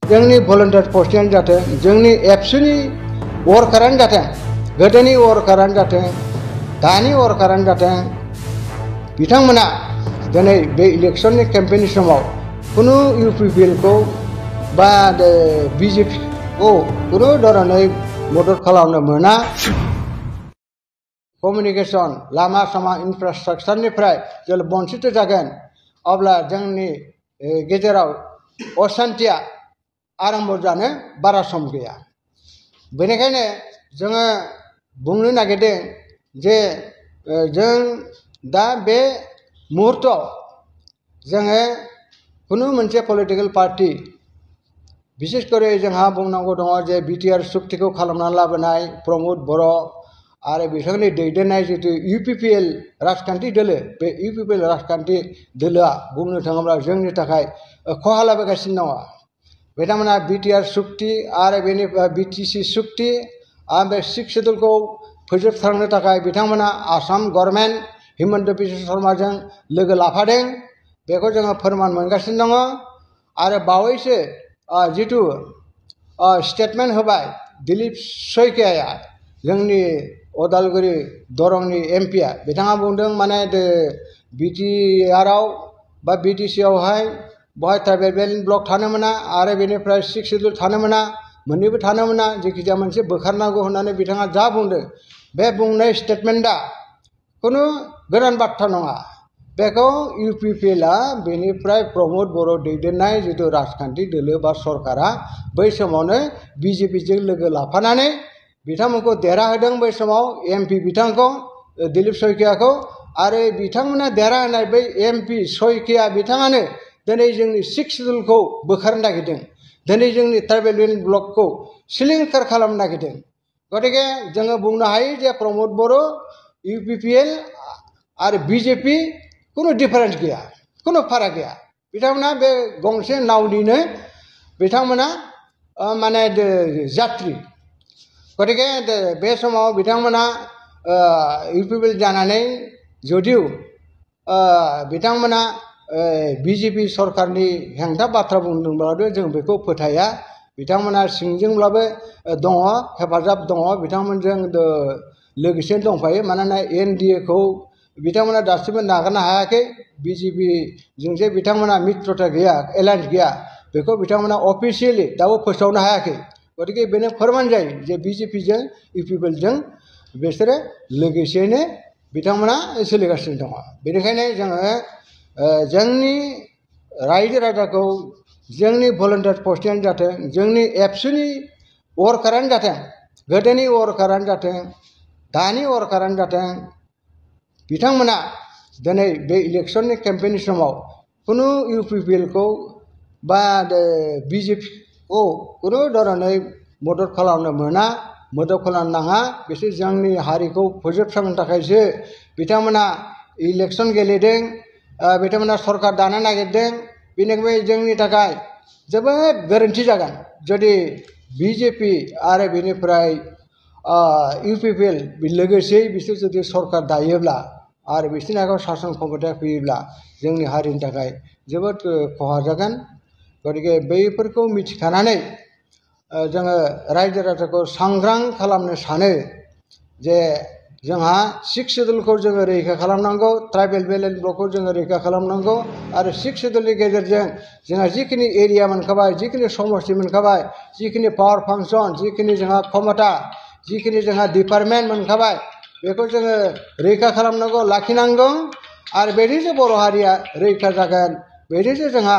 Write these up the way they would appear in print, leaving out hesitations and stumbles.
जोंनि भलन्टियार पस्टिंआनो जाथों जोंनि एबसुनि वर्कारानो जाथों गोदोनि वर्कारानो जाथों दानि वर्कारानो जाथों बिथांमोना दिनै बे इलेक्शननि केम्पेइननि समाव कुनु इउपिपिएलखौ बा बिजेपिखौ कुनु धरनै मदद खालामनो मोना। कमिउनिकेशन लामा सामा इनफ्रास्ट्राक्चारनिफ्राय जेब्ला बन्सित जागोन अब्ला जोंनि गेजेराव अशान्तिया आरम्भ जानो बारा सम गैया। बेनिखायनो जोङो बुंनो नागिरदों जे जों दा बे मुहूर्तआव जोङो कुनु मोनसे पलिटिकेल पार्टी बिसेसकरि जोंहा बुंनांगौ दङ जे बिटिआर सुक्तिखौ खालामना लाबोनाय प्रमद बर' आरो बिथांनि दैदेननाय जितु इउपिपिएल राजखान्थि दोलो बे इउपिपिएल राजखान्थि दोलोआ बुंनो थाङोब्ला जोंनि थाखाय खहा लाबोगासिनो दङ। बिथांमोना बिटिआर सुक्ति आरो बेनिफ्राय बिटिसि सुक्ति आरो बे सिक्स शेड्युलखौ फोजोबस्रांनो थाखाय बिथांमोना आसाम गभर्नमेन्ट हिमन्त बिश्व शर्माजों लोगो लाफादों बेखौ जोङो फोरमान मोनगासिनो दङ। आरो बावैसो जितु स्टेटमेन्ट होबाय दिलीप शइकियाया जोंनि उदालगुरि दरंनि एमपिआ बिथाङा बुंदों माने बिटिआरआव बा बिटिसिआवहाय बहाय ट्राइबेल ब्लक थानो मोना आरो बेनिफ्राय सिक्स शेड्युल थानो मोना मोननैबो थानो मोना जेखिजाया मोनसे बोखारनांगौ होननानै बिथाङा जा बुंदों बे बुंनाय स्टेटमेन्टआ कुनु गोदान बाथ्रा नङा। बेखौ इउपिपिएलआ बेनिफ्राय प्रमद बर' दैदेननाय जितु राजखान्थि दोलो बा सरकारा बै समावनो बिजेपिजों लोगो लाफानानै बिथांमोनखौ देरहाहोदों बै समाव एमपि बिथांखौ दिलीप शइकियाखौ आरो बिथांमोना देरहाहोनाय बै एमपि शइकिया बिथाङानो दिनै जोंनि सिक्स शेड्युलखौ बोखारनो नागिरदों दिनै जोंनि ट्राइबेल ब्लकखौ सिलिंखार खालामनो नागिरदों। गतिके जोङो बुंनो हायो जे प्रमद बर' इउपिपिएल आरो बिजेपि कुनु डिफारेन्स गैया कुनु फाराग गैया। बिथांमोना बे गंसे नावनिनो बिथांमोना माने जात्रि। गतिके बे समाव बिथांमोना इउपिपिएल जानानै जुदिव बिथांमोना बिजेपि सरकारनि हेंथा बाथ्रा बुंदोंब्लाबो जों बेखौ फोथाया। बिथांमोना सिंजोंब्लाबो दङ हेफाजाब दङ बिथांमोनजों लोगोसे दंफायो मानोना एनडिएखौ बिथांमोना दासिमबो नागारनो हायाखै। बिजेपिजों जे बिथांमोना मित्रता गैया एलायन्स गैया बेखौ बिथांमोना अफिसियेलि दाबो फोसावनो हायाखै। गतिके बेनो फोरमान जायो जे बिजेपिजों इउपिपिएलजों बिसोरो लोगोसेयैनो बिथांमोना सोलिगासिनो दङ। बेनिखायनो जोङो जोंनि रायजो राजाखौ जोंनि भलन्टियार पस्टिंआनो जाथों जोंनि एबसुनि वर्कारानो जाथों गोदोनि वर्कारानो जाथों दानि वर्कारानो जाथों बिथांमोना दिनै बे इलेक्शननि केम्पेइननि समाव कुनु इउपिपिएलखौ बा बिजेपिखौ कुनु धरनै मदद खालामनो मोना मदद खालामनो नाङा। बिसोर जोंनि हारिखौ फोजोबस्रांनो थाखायसो बिथांमोना इलेक्शन गेलेदों बिथांमोना सरकार दानो नागिरदों। बेनिखायनो जोंनि थाखाय जोबोद गोरोन्थि जागोन जुदि बिजेपि आरो बेनिफ्राय इउपिपिएल लोगोसेयै बिसोर जुदि सरकार दायोब्ला आरो बिसोरनि आखायाव सासन क्षमता फैयोब्ला जोंनि हारिनि थाखाय जोबोद खहा जागोन। गतिके बैफोरखौ मिथिखानानै जोङो रायजो राजाखौ सांग्रां खालामनो सानो जे जोंहा सिक्स शेड्युलखौ जोङो रैखा खालामनांगौ ट्राइबेल ब्लकखौ जोङो रैखा खालामनांगौ आरो सिक्स शेड्युलनि गेजेरजों जोंहा जिखिनि एरिया मोनखाबाय जिखिनि समस्ति मोनखाबाय जिखिनि पावार फांसन जिखिनि जोंहा क्षमता जिखिनि जोंहा डिपार्टमेन्ट मोनखाबाय बेखौ जोङो रैखा खालामनांगौ लाखिनांगौ आरो बेजोंसो बर' हारिया रैखा जागोन बेजोंसो जोंहा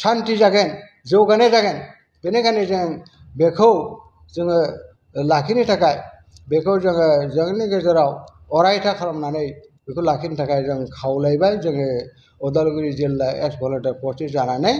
सान्ति जागोन जौगानाय जागोन। बेनिखायनो जों बेखौ जोङो लाखिनो थाखाय बेखौ जोङो जोंनि गेजेराव अरायथा खालामनानै बेखौ लाखिनो थाखाय जों खावलायबाय। जोङो उदालगुरि जिल्ला एक्स भलन्टियार पस्टिं जानानै